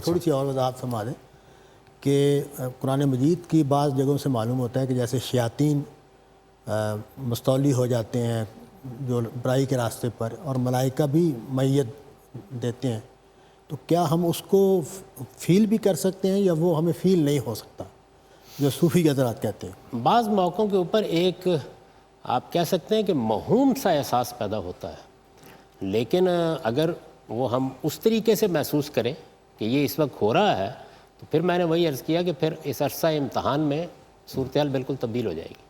تھوڑی سی اور وضاحت فرما دیں کہ قرآن مجید کی بعض جگہوں سے معلوم ہوتا ہے کہ جیسے شیاطین مستولی ہو جاتے ہیں جو برائی کے راستے پر، اور ملائکہ بھی میت دیتے ہیں، تو کیا ہم اس کو فیل بھی کر سکتے ہیں یا وہ ہمیں فیل نہیں ہو سکتا جو صوفی حضرات کہتے ہیں؟ بعض موقعوں کے اوپر ایک آپ کہہ سکتے ہیں کہ موہوم سا احساس پیدا ہوتا ہے، لیکن اگر وہ ہم اس طریقے سے محسوس کریں کہ یہ اس وقت ہو رہا ہے، تو پھر میں نے وہی عرض کیا کہ پھر اس عرصہ امتحان میں صورتحال بالکل تبدیل ہو جائے گی۔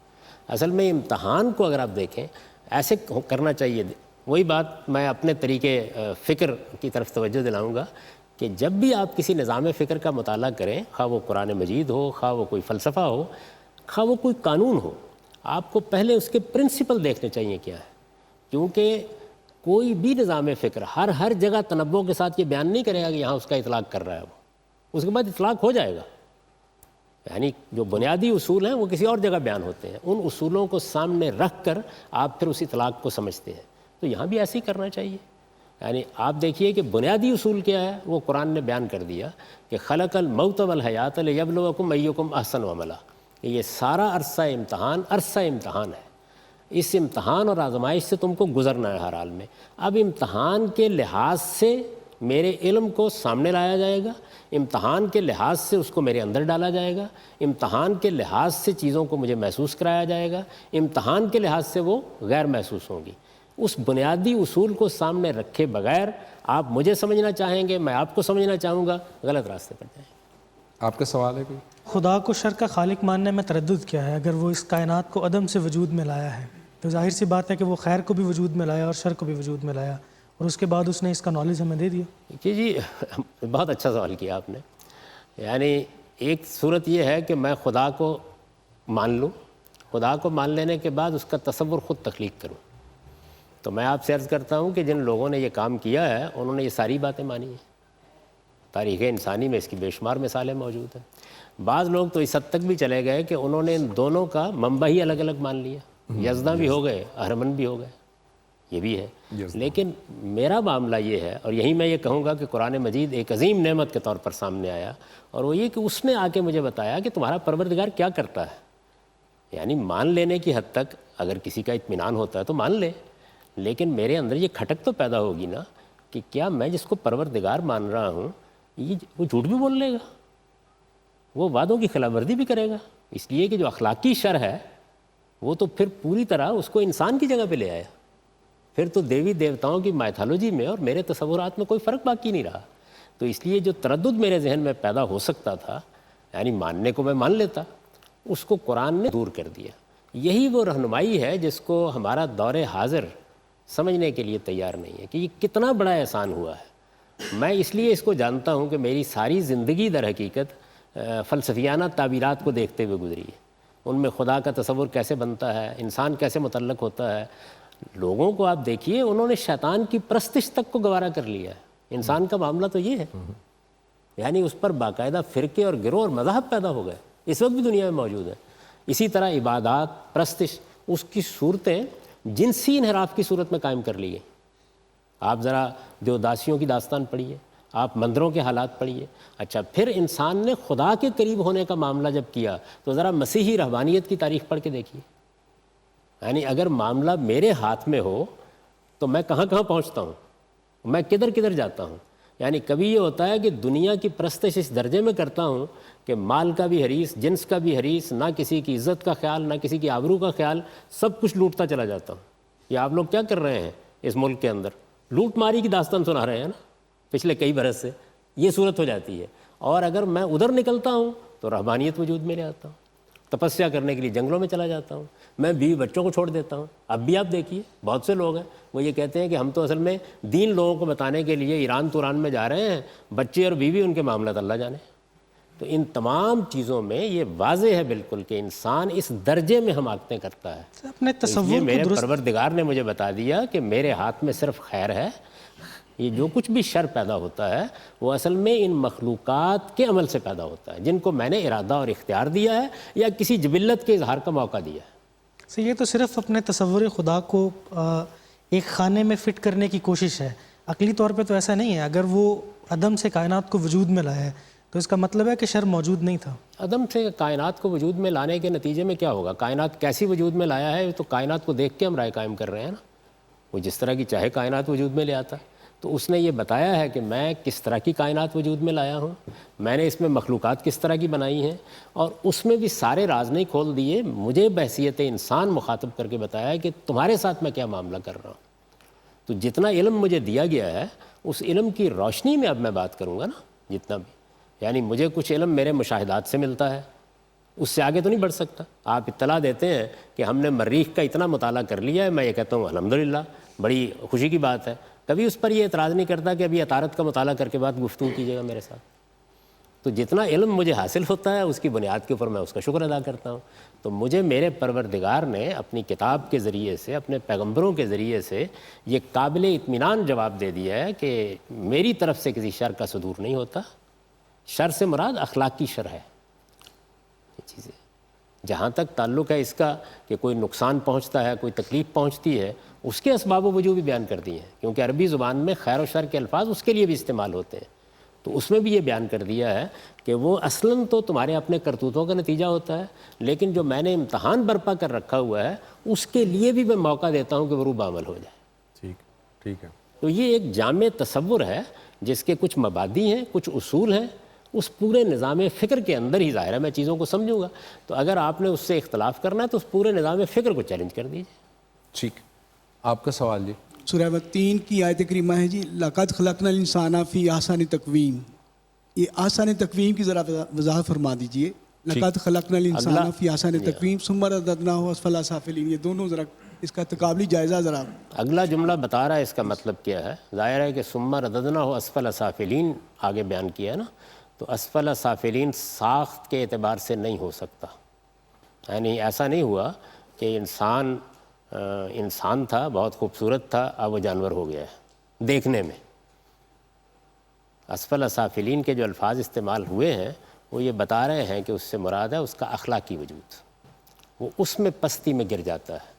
اصل میں امتحان کو اگر آپ دیکھیں ایسے کرنا چاہیے، وہی بات میں اپنے طریقے فکر کی طرف توجہ دلاؤں گا کہ جب بھی آپ کسی نظام فکر کا مطالعہ کریں، خواہ وہ قرآن مجید ہو، خواہ وہ کوئی فلسفہ ہو، خواہ وہ کوئی قانون ہو، آپ کو پہلے اس کے پرنسپل دیکھنے چاہیے کیا ہے، کیونکہ کوئی بھی نظام فکر ہر جگہ تنوع کے ساتھ یہ بیان نہیں کرے گا کہ یہاں اس کا اطلاق کر رہا ہے، وہ اس کے بعد اطلاق ہو جائے گا۔ یعنی جو بنیادی اصول ہیں وہ کسی اور جگہ بیان ہوتے ہیں، ان اصولوں کو سامنے رکھ کر آپ پھر اس اطلاق کو سمجھتے ہیں، تو یہاں بھی ایسے ہی کرنا چاہیے۔ یعنی آپ دیکھیے کہ بنیادی اصول کیا ہے، وہ قرآن نے بیان کر دیا کہ خلق الموت والحیات لیبلوکم ایکم احسن عملا، کہ یہ سارا عرصہ امتحان ہے، اس امتحان اور آزمائش سے تم کو گزرنا ہے ہر حال میں۔ اب امتحان کے لحاظ سے میرے علم کو سامنے لایا جائے گا، امتحان کے لحاظ سے اس کو میرے اندر ڈالا جائے گا، امتحان کے لحاظ سے چیزوں کو مجھے محسوس کرایا جائے گا، امتحان کے لحاظ سے وہ غیر محسوس ہوں گی۔ اس بنیادی اصول کو سامنے رکھے بغیر آپ مجھے سمجھنا چاہیں گے، میں آپ کو سمجھنا چاہوں گا، غلط راستے پر جائیں۔ آپ کا سوال ہے کوئی؟ خدا کو شر کا خالق ماننے میں تردد کیا ہے؟ اگر وہ اس کائنات کو عدم سے وجود میں لایا ہے تو ظاہر سی بات ہے کہ وہ خیر کو بھی وجود میں لایا اور شر کو بھی وجود میں لایا، اور اس کے بعد اس نے اس کا نالج ہمیں دے دیا۔ جی بہت اچھا سوال کیا آپ نے۔ یعنی ایک صورت یہ ہے کہ میں خدا کو مان لوں، خدا کو مان لینے کے بعد اس کا تصور خود تخلیق کروں، تو میں آپ سے عرض کرتا ہوں کہ جن لوگوں نے یہ کام کیا ہے انہوں نے یہ ساری باتیں مانی ہیں، تاریخ انسانی میں اس کی بے شمار مثالیں موجود ہیں۔ بعض لوگ تو اس حد تک بھی چلے گئے کہ انہوں نے ان دونوں کا منبع ہی الگ الگ مان لیا، یزداں بھی ہو گئے، اہرمن بھی ہو گئے، یہ بھی ہے۔ لیکن میرا معاملہ یہ ہے، اور یہی میں یہ کہوں گا کہ قرآن مجید ایک عظیم نعمت کے طور پر سامنے آیا، اور وہ یہ کہ اس نے آ کے مجھے بتایا کہ تمہارا پروردگار کیا کرتا ہے۔ یعنی مان لینے کی حد تک اگر کسی کا اطمینان ہوتا ہے تو مان لے، لیکن میرے اندر یہ کھٹک تو پیدا ہوگی نا کہ کیا میں جس کو پروردگار مان رہا ہوں وہ جھوٹ بھی بول لے گا، وہ وعدوں کی خلاف ورزی بھی کرے گا؟ اس لیے کہ جو اخلاقی شر ہے وہ تو پھر پوری طرح اس کو انسان کی جگہ پہ لے آیا، پھر تو دیوی دیوتاؤں کی مائتھالوجی میں اور میرے تصورات میں کوئی فرق باقی نہیں رہا۔ تو اس لیے جو تردد میرے ذہن میں پیدا ہو سکتا تھا، یعنی ماننے کو میں مان لیتا، اس کو قرآن نے دور کر دیا۔ یہی وہ رہنمائی ہے جس کو ہمارا دور حاضر سمجھنے کے لیے تیار نہیں ہے کہ یہ کتنا بڑا احسان ہوا ہے۔ میں اس لیے اس کو جانتا ہوں کہ میری ساری زندگی در حقیقت فلسفیانہ تعبیرات کو دیکھتے ہوئے گزری ہے، ان میں خدا کا تصور کیسے بنتا ہے، انسان کیسے متعلق ہوتا ہے۔ لوگوں کو آپ دیکھیے، انہوں نے شیطان کی پرستش تک کو گوارا کر لیا ہے۔ انسان کا معاملہ تو یہ ہے، یعنی اس پر باقاعدہ فرقے اور گروہ اور مذاہب پیدا ہو گئے، اس وقت بھی دنیا میں موجود ہے۔ اسی طرح عبادات، پرستش، اس کی صورتیں جنسی انحراف کی صورت میں قائم کر لی گئی۔ آپ ذرا دیوداسیوں کی داستان پڑھیے، آپ مندروں کے حالات پڑھیے۔ اچھا، پھر انسان نے خدا کے قریب ہونے کا معاملہ جب کیا تو ذرا مسیحی رہبانیت کی تاریخ پڑھ کے دیکھیے۔ یعنی اگر معاملہ میرے ہاتھ میں ہو تو میں کہاں کہاں پہنچتا ہوں، میں کدھر کدھر جاتا ہوں۔ یعنی کبھی یہ ہوتا ہے کہ دنیا کی پرستش اس درجے میں کرتا ہوں کہ مال کا بھی حریص، جنس کا بھی حریص، نہ کسی کی عزت کا خیال، نہ کسی کی آبرو کا خیال، سب کچھ لوٹتا چلا جاتا ہوں۔ یہ آپ لوگ کیا کر رہے ہیں اس ملک کے اندر؟ لوٹ ماری کی داستان سنا رہے ہیں نا پچھلے کئی برس سے، یہ صورت ہو جاتی ہے۔ اور اگر میں ادھر نکلتا ہوں تو رہبانیت وجود میں لے آتا ہوں، تپسیا کرنے کے لیے جنگلوں میں چلا جاتا ہوں، میں بیوی بچوں کو چھوڑ دیتا ہوں۔ اب بھی آپ دیکھیے بہت سے لوگ ہیں وہ یہ کہتے ہیں کہ ہم تو اصل میں دین لوگوں کو بتانے کے لیے ایران توران میں جا رہے ہیں، بچے اور بیوی ان کے معاملات اللہ جانے۔ تو ان تمام چیزوں میں یہ واضح ہے بالکل کہ انسان اس درجے میں حماقتیں کرتا ہے۔ اپنے تصور میرے پروردگار نے مجھے بتا دیا کہ میرے ہاتھ میں صرف خیر ہے، یہ جو کچھ بھی شر پیدا ہوتا ہے وہ اصل میں ان مخلوقات کے عمل سے پیدا ہوتا ہے جن کو میں نے ارادہ اور اختیار دیا ہے یا کسی جبلت کے اظہار کا موقع دیا ہے۔ یہ تو صرف اپنے تصور خدا کو ایک خانے میں فٹ کرنے کی کوشش ہے، عقلی طور پہ تو ایسا نہیں ہے۔ اگر وہ عدم سے کائنات کو وجود میں لایا ہے، تو اس کا مطلب ہے کہ شر موجود نہیں تھا۔ عدم سے کائنات کو وجود میں لانے کے نتیجے میں کیا ہوگا؟ کائنات کیسی وجود میں لایا ہے؟ تو کائنات کو دیکھ کے ہم رائے قائم کر رہے ہیں نا، وہ جس طرح کی چاہے کائنات وجود میں لے آتا، تو اس نے یہ بتایا ہے کہ میں کس طرح کی کائنات وجود میں لایا ہوں، میں نے اس میں مخلوقات کس طرح کی بنائی ہیں، اور اس میں بھی سارے راز نہیں کھول دیے، مجھے بحیثیت انسان مخاطب کر کے بتایا کہ تمہارے ساتھ میں کیا معاملہ کر رہا ہوں۔ تو جتنا علم مجھے دیا گیا ہے اس علم کی روشنی میں اب میں بات کروں گا نا، جتنا بھی، یعنی مجھے کچھ علم میرے مشاہدات سے ملتا ہے، اس سے آگے تو نہیں بڑھ سکتا۔ آپ اطلاع دیتے ہیں کہ ہم نے مریخ کا اتنا مطالعہ کر لیا ہے، میں یہ کہتا ہوں الحمدللہ، بڑی خوشی کی بات ہے، کبھی اس پر یہ اعتراض نہیں کرتا کہ ابھی عطارد کا مطالعہ کر کے بعد گفتگو کیجیے گا میرے ساتھ۔ تو جتنا علم مجھے حاصل ہوتا ہے اس کی بنیاد کے اوپر میں اس کا شکر ادا کرتا ہوں۔ تو مجھے میرے پروردگار نے اپنی کتاب کے ذریعے سے، اپنے پیغمبروں کے ذریعے سے یہ قابل اطمینان جواب دے دیا ہے کہ میری طرف سے کسی شر کا صدور نہیں ہوتا۔ شر سے مراد اخلاقی شر ہے، یہ چیزیں جہاں تک تعلق ہے اس کا کہ کوئی نقصان پہنچتا ہے، کوئی تکلیف پہنچتی ہے، اس کے اسباب و وجوہ بھی بیان کر دی ہیں، کیونکہ عربی زبان میں خیر و شر کے الفاظ اس کے لیے بھی استعمال ہوتے ہیں، تو اس میں بھی یہ بیان کر دیا ہے کہ وہ اصلاً تو تمہارے اپنے کرتوتوں کا نتیجہ ہوتا ہے، لیکن جو میں نے امتحان برپا کر رکھا ہوا ہے اس کے لیے بھی میں موقع دیتا ہوں کہ وہ روح عمل ہو جائے۔ ٹھیک ہے۔ تو یہ ایک جامع تصور ہے جس کے کچھ مبادی ہیں، کچھ اصول ہیں، اس پورے نظام فکر کے اندر ہی ظاہر ہے میں چیزوں کو سمجھوں گا۔ تو اگر آپ نے اس سے اختلاف کرنا ہے تو اس پورے نظام فکر کو چیلنج کر دیجیے۔ ٹھیک، آپ کا سوال جی۔ سورہ وقتین کی آیت کریمہ ہے جی، لَقَدْ خَلَقْنَا الْإِنسَانَ فِي أَحْسَنِ تَقْوِيمٍ، یہ آسان تقویم کی ذرا وضاحت فرما دیجئے۔ لَقَدْ خَلَقْنَا الْإِنسَانَ فِي أَحْسَنِ تَقْوِيمٍ ثُمَّ رَدَدْنَاهُ أَسْفَلَ سَافِلِينَ، یہ دونوں ذرا اس کا تقابلی جائزہ ذرا۔ اگلا جملہ بتا رہا ہے اس کا مطلب کیا ہے، ظاہر ہے کہ ثم رددناہ اسفل سافلین آگے بیان کیا ہے نا، تو اسفل سافلین ساخت کے اعتبار سے نہیں ہو سکتا، یعنی ایسا نہیں ہوا کہ انسان تھا، بہت خوبصورت تھا، اب وہ جانور ہو گیا ہے دیکھنے میں۔ اسفل سافلین کے جو الفاظ استعمال ہوئے ہیں وہ یہ بتا رہے ہیں کہ اس سے مراد ہے اس کا اخلاقی وجود، وہ اس میں پستی میں گر جاتا ہے۔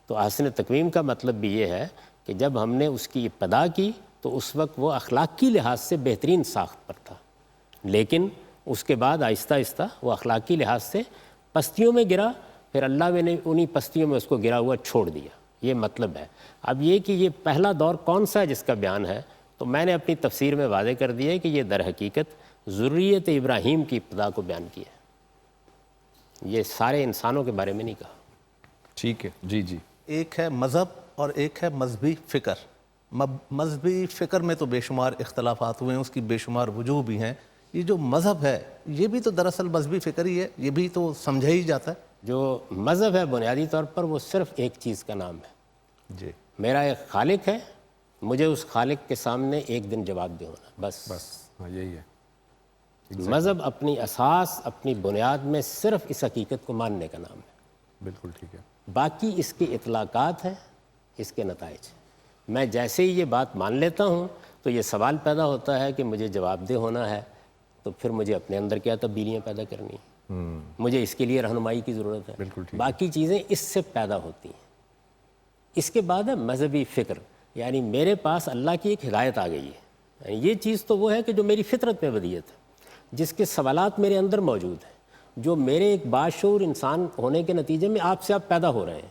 تو احسن تقویم کا مطلب بھی یہ ہے کہ جب ہم نے اس کی ابتدا کی تو اس وقت وہ اخلاقی لحاظ سے بہترین ساخت پر تھا، لیکن اس کے بعد آہستہ آہستہ وہ اخلاقی لحاظ سے پستیوں میں گرا، پھر اللہ نے انہی پستیوں میں اس کو گرا ہوا چھوڑ دیا، یہ مطلب ہے۔ اب یہ کہ یہ پہلا دور کون سا ہے جس کا بیان ہے، تو میں نے اپنی تفسیر میں واضح کر دیا ہے کہ یہ در حقیقت ذریت ابراہیم کی ابتدا کو بیان کیا ہے، یہ سارے انسانوں کے بارے میں نہیں کہا۔ ٹھیک ہے جی جی۔ ایک ہے مذہب اور ایک ہے مذہبی فکر۔ مذہبی فکر میں تو بے شمار اختلافات ہوئے ہیں، اس کی بے شمار وجوہ بھی ہیں۔ یہ جو مذہب ہے یہ بھی تو دراصل مذہبی فکر ہی ہے، یہ بھی تو سمجھا ہی جاتا ہے۔ جو مذہب ہے بنیادی طور پر وہ صرف ایک چیز کا نام ہے، جی، میرا ایک خالق ہے، مجھے اس خالق کے سامنے ایک دن جواب دے ہونا، بس۔ ہاں یہی ہے۔ مذہب اپنی اساس، اپنی بنیاد میں صرف اس حقیقت کو ماننے کا نام ہے، بالکل ٹھیک ہے۔ باقی اس کے اطلاقات ہیں، اس کے نتائج۔ میں جیسے ہی یہ بات مان لیتا ہوں تو یہ سوال پیدا ہوتا ہے کہ مجھے جواب دہ ہونا ہے، تو پھر مجھے اپنے اندر کیا تبدیلیاں پیدا کرنی ہیں، مجھے اس کے لیے رہنمائی کی ضرورت ہے۔ بالکل ٹھیک۔ باقی چیزیں اس سے پیدا ہوتی ہیں۔ اس کے بعد ہے مذہبی فکر، یعنی میرے پاس اللہ کی ایک ہدایت آ گئی ہے، یعنی یہ چیز تو وہ ہے کہ جو میری فطرت میں ودیت ہے، جس کے سوالات میرے اندر موجود ہیں، جو میرے ایک باشعور انسان ہونے کے نتیجے میں آپ سے آپ پیدا ہو رہے ہیں،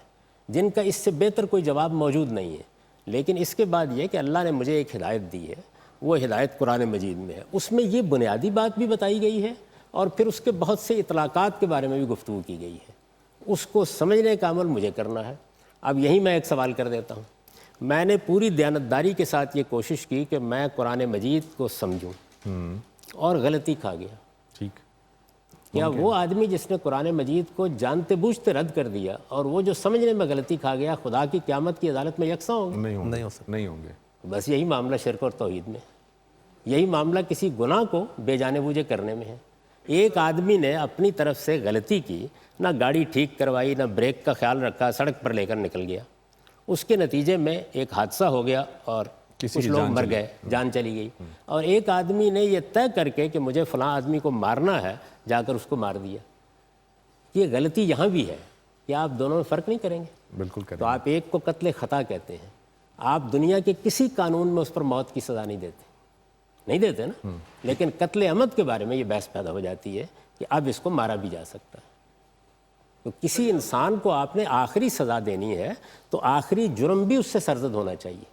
جن کا اس سے بہتر کوئی جواب موجود نہیں ہے۔ لیکن اس کے بعد یہ کہ اللہ نے مجھے ایک ہدایت دی ہے، وہ ہدایت قرآن مجید میں ہے، اس میں یہ بنیادی بات بھی بتائی گئی ہے اور پھر اس کے بہت سے اطلاقات کے بارے میں بھی گفتگو کی گئی ہے، اس کو سمجھنے کا عمل مجھے کرنا ہے۔ اب یہی میں ایک سوال کر دیتا ہوں، میں نے پوری دیانتداری کے ساتھ یہ کوشش کی کہ میں قرآن مجید کو سمجھوں اور غلطی کھا گیا۔ ٹھیک۔ کیا وہ آدمی جس نے قرآن مجید کو جانتے بوجھتے رد کر دیا اور وہ جو سمجھنے میں غلطی کھا گیا، خدا کی قیامت کی عدالت میں یکساں ہوں گے؟ نہیں ہو سکتے، نہیں ہوں گے۔ بس یہی معاملہ شرک اور توحید میں ہے، یہی معاملہ کسی گناہ کو بے جانے بوجھے کرنے میں ہے۔ ایک آدمی نے اپنی طرف سے غلطی کی، نہ گاڑی ٹھیک کروائی، نہ بریک کا خیال رکھا، سڑک پر لے کر نکل گیا، اس کے نتیجے میں ایک حادثہ ہو گیا اور کچھ لوگ مر گئے، جان چلی گئی۔ اور ایک آدمی نے یہ طے کر کے کہ مجھے فلاں آدمی کو مارنا ہے، جا کر اس کو مار دیا۔ یہ غلطی یہاں بھی ہے، کیا آپ دونوں میں فرق نہیں کریں گے؟ بالکل کریں۔ تو آپ ایک کو قتل خطا کہتے ہیں، آپ دنیا کے کسی قانون میں اس پر موت کی سزا نہیں دیتے، نہیں دیتے نا. لیکن قتل عمد کے بارے میں یہ بحث پیدا ہو جاتی ہے کہ اب اس کو مارا بھی جا سکتا ہے. تو کسی انسان کو آپ نے آخری سزا دینی ہے تو آخری جرم بھی اس سے سرزد ہونا چاہیے.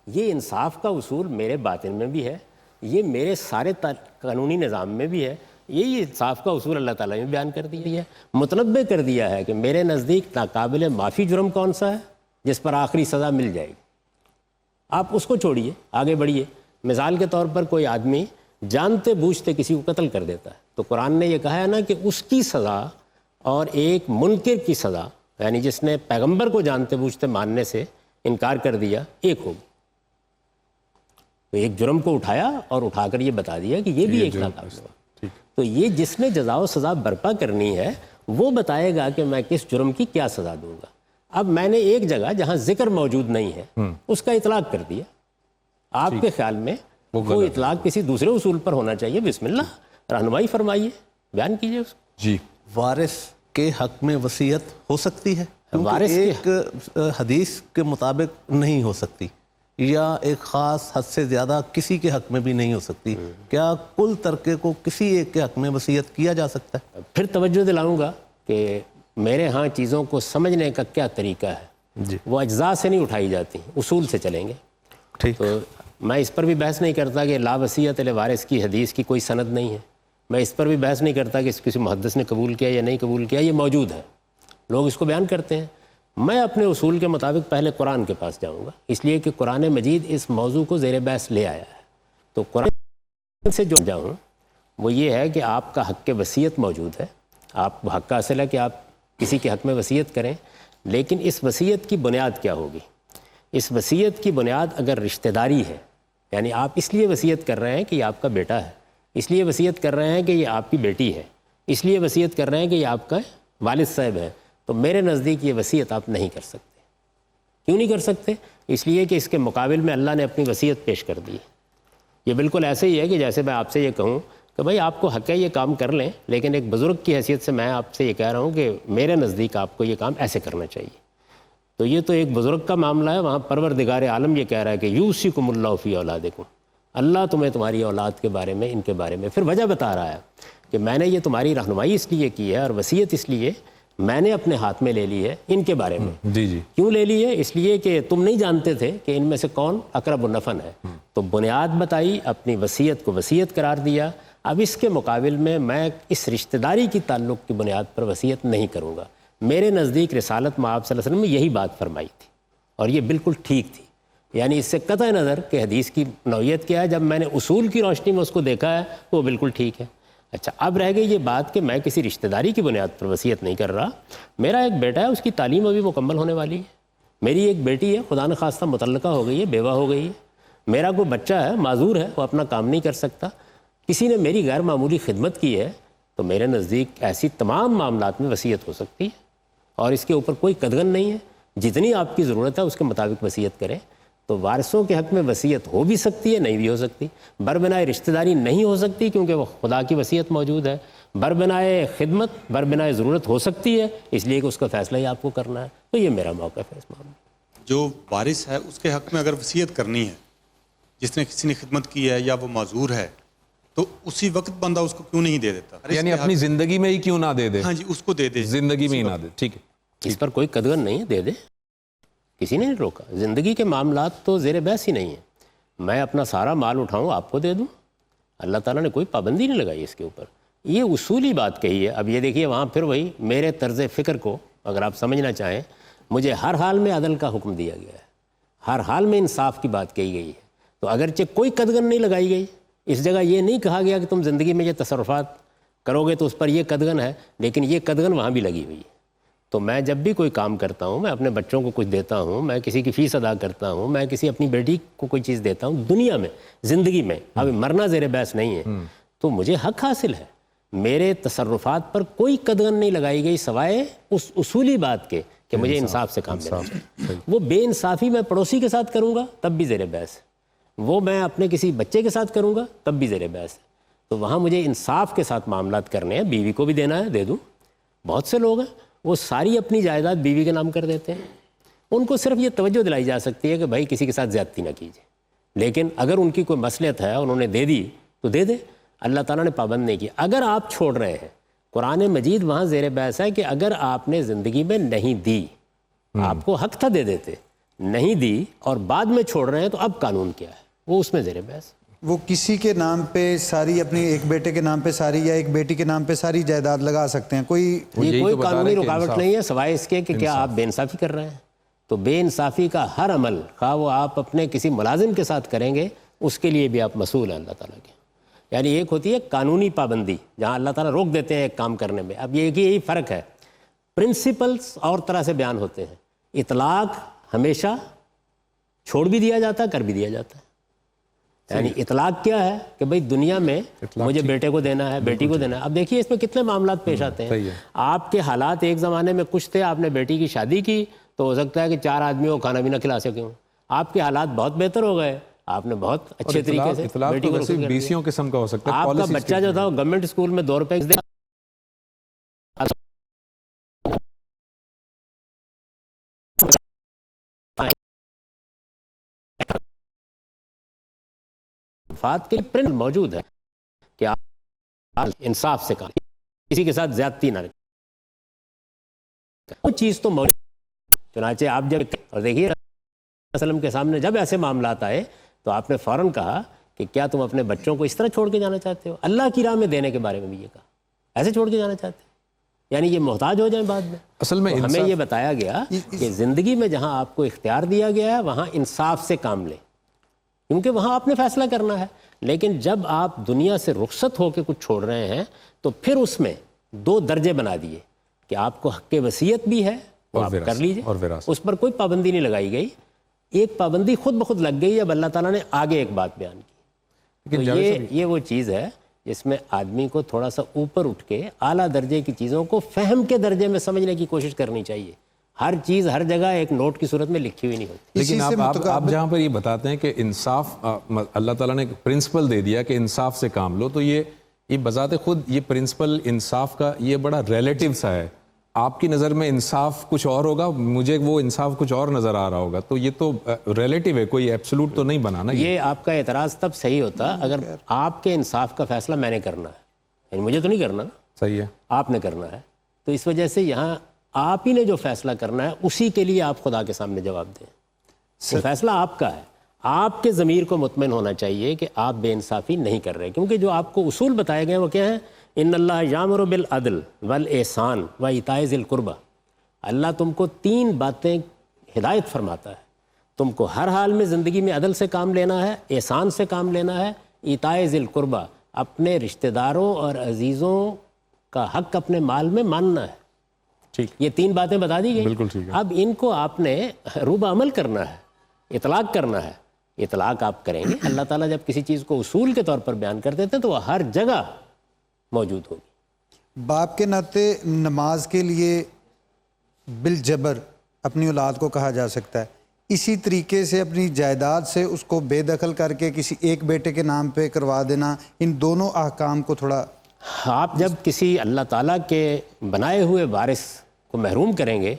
یہ انصاف کا اصول میرے باطن میں بھی ہے, یہ میرے سارے قانونی نظام میں بھی ہے. یہی انصاف کا اصول اللہ تعالیٰ نے بیان کر دیا ہے, متنبع کر دیا ہے کہ میرے نزدیک ناقابل معافی جرم کون سا ہے جس پر آخری سزا مل جائے گی. آپ اس کو چھوڑیے, آگے بڑھیے. مثال کے طور پر کوئی آدمی جانتے بوجھتے کسی کو قتل کر دیتا ہے تو قرآن نے یہ کہا ہے نا کہ اس کی سزا اور ایک منکر کی سزا, یعنی جس نے پیغمبر کو جانتے بوجھتے ماننے سے انکار کر دیا, ایک ہوگی. تو ایک جرم کو اٹھایا اور اٹھا کر یہ بتا دیا کہ یہ بھی ایک ناقابل ہوا. تو یہ جس نے جزا و سزا برپا کرنی ہے وہ بتائے گا کہ میں کس جرم کی کیا سزا دوں گا. اب میں نے ایک جگہ جہاں ذکر موجود نہیں ہے اس کا اطلاق کر دیا. آپ کے خیال میں وہ اطلاق کسی دوسرے اصول پر ہونا چاہیے. بسم اللہ, رہنمائی فرمائیے, بیان کیجیے اس کو. جی. وارث کے حق میں وصیت ہو سکتی ہے؟ وارث ایک حدیث کے مطابق نہیں ہو سکتی, یا ایک خاص حد سے زیادہ کسی کے حق میں بھی نہیں ہو سکتی. کیا کل ترکے کو کسی ایک کے حق میں وصیت کیا جا سکتا ہے؟ پھر توجہ دلاؤں گا کہ میرے ہاں چیزوں کو سمجھنے کا کیا طریقہ ہے. جی. وہ اجزاء سے نہیں اٹھائی جاتی, اصول سے چلیں گے. ٹھیک. تو میں اس پر بھی بحث نہیں کرتا کہ لا وصیت لوارث کی حدیث کی کوئی سند نہیں ہے. میں اس پر بھی بحث نہیں کرتا کہ کسی محدث نے قبول کیا یا نہیں قبول کیا, یہ موجود ہے, لوگ اس کو بیان کرتے ہیں. میں اپنے اصول کے مطابق پہلے قرآن کے پاس جاؤں گا, اس لیے کہ قرآن مجید اس موضوع کو زیر بحث لے آیا ہے. تو قرآن سے جو جاؤں وہ یہ ہے کہ آپ کا حق وصیت موجود ہے, آپ حق کا حاصل ہے کہ آپ کسی کے حق میں وصیت کریں, لیکن اس وصیت کی بنیاد کیا ہوگی؟ اس وصیت کی بنیاد اگر رشتہ داری ہے, یعنی آپ اس لیے وصیت کر رہے ہیں کہ یہ آپ کا بیٹا ہے, اس لیے وصیت کر رہے ہیں کہ یہ آپ کی بیٹی ہے, اس لیے وصیت کر رہے ہیں کہ یہ آپ کا والد صاحب ہے, تو میرے نزدیک یہ وصیت آپ نہیں کر سکتے. کیوں نہیں کر سکتے؟ اس لیے کہ اس کے مقابل میں اللہ نے اپنی وصیت پیش کر دی. یہ بالکل ایسے ہی ہے کہ جیسے میں آپ سے یہ کہوں کہ بھائی آپ کو حق ہے یہ کام کر لیں, لیکن ایک بزرگ کی حیثیت سے میں آپ سے یہ کہہ رہا ہوں کہ میرے نزدیک آپ کو یہ کام ایسے کرنا چاہیے. تو یہ تو ایک بزرگ کا معاملہ ہے, وہاں پروردگار عالم یہ کہہ رہا ہے کہ یوصیکم اللہ فی اولادکم, اللہ تمہیں تمہاری اولاد کے بارے میں, ان کے بارے میں. پھر وجہ بتا رہا ہے کہ میں نے یہ تمہاری رہنمائی اس لیے کی ہے اور وصیت اس لیے میں نے اپنے ہاتھ میں لے لی ہے ان کے بارے میں. جی جی. کیوں لے لی ہے؟ اس لیے کہ تم نہیں جانتے تھے کہ ان میں سے کون اقرب النفع ہے. تو بنیاد بتائی, اپنی وصیت کو وصیت قرار دیا. اب اس کے مقابل میں اس رشتہ داری کی تعلق کی بنیاد پر وصیت نہیں کروں گا. میرے نزدیک رسالت میں آپ صلی اللہ علیہ وسلم نے یہی بات فرمائی تھی اور یہ بالکل ٹھیک تھی. یعنی اس سے قطع نظر کہ حدیث کی نوعیت کیا ہے, جب میں نے اصول کی روشنی میں اس کو دیکھا ہے تو وہ بالکل ٹھیک ہے. اچھا, اب رہ گئی یہ بات کہ میں کسی رشتہ داری کی بنیاد پر وصیت نہیں کر رہا. میرا ایک بیٹا ہے, اس کی تعلیم ابھی مکمل ہونے والی ہے. میری ایک بیٹی ہے, خدا نخواستہ متعلقہ ہو گئی ہے, بیوہ ہو گئی ہے. میرا کوئی بچہ ہے, معذور ہے, وہ اپنا کام نہیں کر سکتا. کسی نے میری غیر معمولی خدمت کی ہے, تو میرے نزدیک ایسی تمام معاملات میں وصیت ہو سکتی ہے اور اس کے اوپر کوئی قدغن نہیں ہے. جتنی آپ کی ضرورت ہے اس کے مطابق وصیت کریں. تو وارثوں کے حق میں وصیت ہو بھی سکتی ہے, نہیں بھی ہو سکتی. بربنائے رشتہ داری نہیں ہو سکتی کیونکہ وہ خدا کی وصیت موجود ہے. بربنائے خدمت, بربنائے ضرورت ہو سکتی ہے, اس لیے کہ اس کا فیصلہ ہی آپ کو کرنا ہے. تو یہ میرا موقف ہے اس معاملے میں. جو وارث ہے اس کے حق میں اگر وصیت کرنی ہے, جس نے کسی نے خدمت کی ہے یا وہ معذور ہے, تو اسی وقت بندہ اس کو کیوں نہیں دے دیتا؟ یعنی اپنی زندگی میں ہی کیوں نہ دے دے؟ ہاں جی, اس کو دے دے, زندگی میں ہی نہ دے. ٹھیک ہے, اس پر کوئی قدغن نہیں ہے, دے دے, کسی نے نہیں روکا. زندگی کے معاملات تو زیر بحث ہی نہیں ہیں. میں اپنا سارا مال اٹھاؤں آپ کو دے دوں, اللہ تعالیٰ نے کوئی پابندی نہیں لگائی اس کے اوپر. یہ اصولی بات کہی ہے. اب یہ دیکھیے وہاں پھر وہی میرے طرز فکر کو اگر آپ سمجھنا چاہیں, مجھے ہر حال میں عدل کا حکم دیا گیا ہے, ہر حال میں انصاف کی بات کہی گئی ہے. تو اگرچہ کوئی قدغن نہیں لگائی گئی, اس جگہ یہ نہیں کہا گیا کہ تم زندگی میں یہ تصرفات کرو گے تو اس پر یہ قدغن ہے, لیکن یہ قدغن وہاں بھی لگی ہوئی ہے. تو میں جب بھی کوئی کام کرتا ہوں, میں اپنے بچوں کو کچھ دیتا ہوں, میں کسی کی فیس ادا کرتا ہوں, میں کسی اپنی بیٹی کو کوئی چیز دیتا ہوں دنیا میں, زندگی میں, اب مرنا زیر بحث نہیں ہے, تو مجھے حق حاصل ہے. میرے تصرفات پر کوئی قدغن نہیں لگائی گئی سوائے اس اصولی بات کے کہ مجھے انصاف سے کام لینا چاہیے. وہ بے انصافی میں پڑوسی کے ساتھ کروں گا تب بھی زیر بحث ہے, وہ میں اپنے کسی بچے کے ساتھ کروں گا تب بھی زیر بحث ہے. تو وہاں مجھے انصاف کے ساتھ معاملات کرنے ہیں. بیوی کو بھی دینا ہے, دے دوں. بہت سے لوگ ہیں وہ ساری اپنی جائیداد بیوی کے نام کر دیتے ہیں. ان کو صرف یہ توجہ دلائی جا سکتی ہے کہ بھائی کسی کے ساتھ زیادتی نہ کیجیے, لیکن اگر ان کی کوئی مصلحت ہے انہوں نے دے دی تو دے دے، اللہ تعالیٰ نے پابند نہیں کیا۔ اگر آپ چھوڑ رہے ہیں، قرآن مجید وہاں زیر بحث ہے کہ اگر آپ نے زندگی میں نہیں دی، آپ کو حق تھا دے دیتے، نہیں دی اور بعد میں چھوڑ رہے ہیں تو اب قانون کیا ہے، وہ اس میں زیر بحث۔ وہ کسی کے نام پہ ساری، اپنی ایک بیٹے کے نام پہ ساری یا ایک بیٹی کے نام پہ ساری جائیداد لگا سکتے ہیں، کوئی کوئی قانونی رکاوٹ نہیں ہے سوائے اس کے کہ کیا آپ بے انصافی کر رہے ہیں۔ تو بے انصافی کا ہر عمل، خواہ وہ آپ اپنے کسی ملازم کے ساتھ کریں گے، اس کے لیے بھی آپ مسئول ہیں اللہ تعالیٰ کے۔ یعنی ایک ہوتی ہے قانونی پابندی جہاں اللہ تعالیٰ روک دیتے ہیں ایک کام کرنے میں، اب یہی فرق ہے۔ پرنسپلز اور طرح سے بیان ہوتے ہیں، اطلاق ہمیشہ چھوڑ بھی دیا جاتا ہے، کر بھی دیا جاتا ہے۔ یعنی اطلاق کیا ہے کہ بھئی دنیا میں مجھے بیٹے کو دینا ہے، بیٹی کو دینا ہے۔ اب دیکھیے اس میں کتنے معاملات پیش آتے ہیں۔ آپ کے حالات ایک زمانے میں کچھ تھے، آپ نے بیٹی کی شادی کی تو ہو سکتا ہے کہ 4 آدمیوں کو کھانا بھی نہ کھلا سکے ہوں۔ آپ کے حالات بہت بہتر ہو گئے، آپ نے بہت اچھے طریقے سے بیٹی کو صرف بیسیوں قسم کا ہو سکتا ہے۔ آپ کا بچہ جو تھا وہ گورنمنٹ اسکول میں 2 روپے فات کے پرنٹ موجود ہے کہ آپ انصاف سے کام، کسی کے ساتھ زیادتی نہ وہ چیز تو موجود۔ چنانچہ آپ جب اور دیکھیے وسلم کے سامنے جب ایسے معاملات آئے تو آپ نے فوراً کہا کہ کیا تم اپنے بچوں کو اس طرح چھوڑ کے جانا چاہتے ہو؟ اللہ کی راہ میں دینے کے بارے میں بھی یہ کہا، ایسے چھوڑ کے جانا چاہتے ہیں یعنی یہ محتاج ہو جائیں بعد میں۔ اصل میں ہمیں یہ بتایا گیا کہ زندگی میں جہاں آپ کو اختیار دیا گیا ہے وہاں انصاف سے کام لیں، کیونکہ وہاں آپ نے فیصلہ کرنا ہے۔ لیکن جب آپ دنیا سے رخصت ہو کے کچھ چھوڑ رہے ہیں تو پھر اس میں 2 درجے بنا دیے کہ آپ کو حق وصیت بھی ہے، وہ آپ کر لیجئے، اس پر کوئی پابندی نہیں لگائی گئی۔ ایک پابندی خود بخود لگ گئی اب اللہ تعالیٰ نے آگے ایک بات بیان کی۔ تو یہ وہ چیز ہے جس میں آدمی کو تھوڑا سا اوپر اٹھ کے اعلیٰ درجے کی چیزوں کو فہم کے درجے میں سمجھنے کی کوشش کرنی چاہیے۔ ہر چیز ہر جگہ ایک نوٹ کی صورت میں لکھی ہوئی نہیں ہوتی۔ لیکن آپ جہاں پر یہ بتاتے ہیں کہ انصاف، اللہ تعالیٰ نے ایک پرنسپل دے دیا کہ انصاف سے کام لو، تو یہ بذات خود یہ پرنسپل انصاف کا یہ بڑا ریلیٹیو سا ہے۔ آپ کی نظر میں انصاف کچھ اور ہوگا، مجھے وہ انصاف کچھ اور نظر آ رہا ہوگا، تو یہ تو ریلیٹیو ہے، کوئی ایبسولوٹ تو نہیں بنا نا۔ یہ آپ کا اعتراض تب صحیح ہوتا اگر آپ کے انصاف کا فیصلہ میں نے کرنا ہے، یعنی مجھے تو نہیں کرنا، صحیح ہے، آپ نے کرنا ہے۔ تو اس وجہ سے یہاں آپ ہی نے جو فیصلہ کرنا ہے اسی کے لیے آپ خدا کے سامنے جواب دیں۔ یہ فیصلہ آپ کا ہے، آپ کے ضمیر کو مطمئن ہونا چاہیے کہ آپ بے انصافی نہیں کر رہے، کیونکہ جو آپ کو اصول بتائے گئے وہ کیا ہیں؟ ان اللہ یامر بالعدل والاحسان وایتاء ذی القربی۔ اللہ تم کو 3 باتیں ہدایت فرماتا ہے، تم کو ہر حال میں زندگی میں عدل سے کام لینا ہے، احسان سے کام لینا ہے، ایتاء ذی القربی، اپنے رشتہ داروں اور عزیزوں کا حق اپنے مال میں ماننا ہے۔ ٹھیک، یہ 3 باتیں بتا دی گئی۔ بالکل ٹھیک ہے۔ اب ان کو آپ نے روبہ عمل کرنا ہے، اطلاق کرنا ہے۔ اطلاق آپ کریں گے، اللہ تعالیٰ جب کسی چیز کو اصول کے طور پر بیان کر دیتے ہیں تو وہ ہر جگہ موجود ہوگی۔ باپ کے ناطے نماز کے لیے بالجبر اپنی اولاد کو کہا جا سکتا ہے، اسی طریقے سے اپنی جائیداد سے اس کو بے دخل کر کے کسی ایک بیٹے کے نام پہ کروا دینا، ان دونوں احکام کو تھوڑا آپ جب کسی اللہ تعالیٰ کے بنائے ہوئے وارث کو محروم کریں گے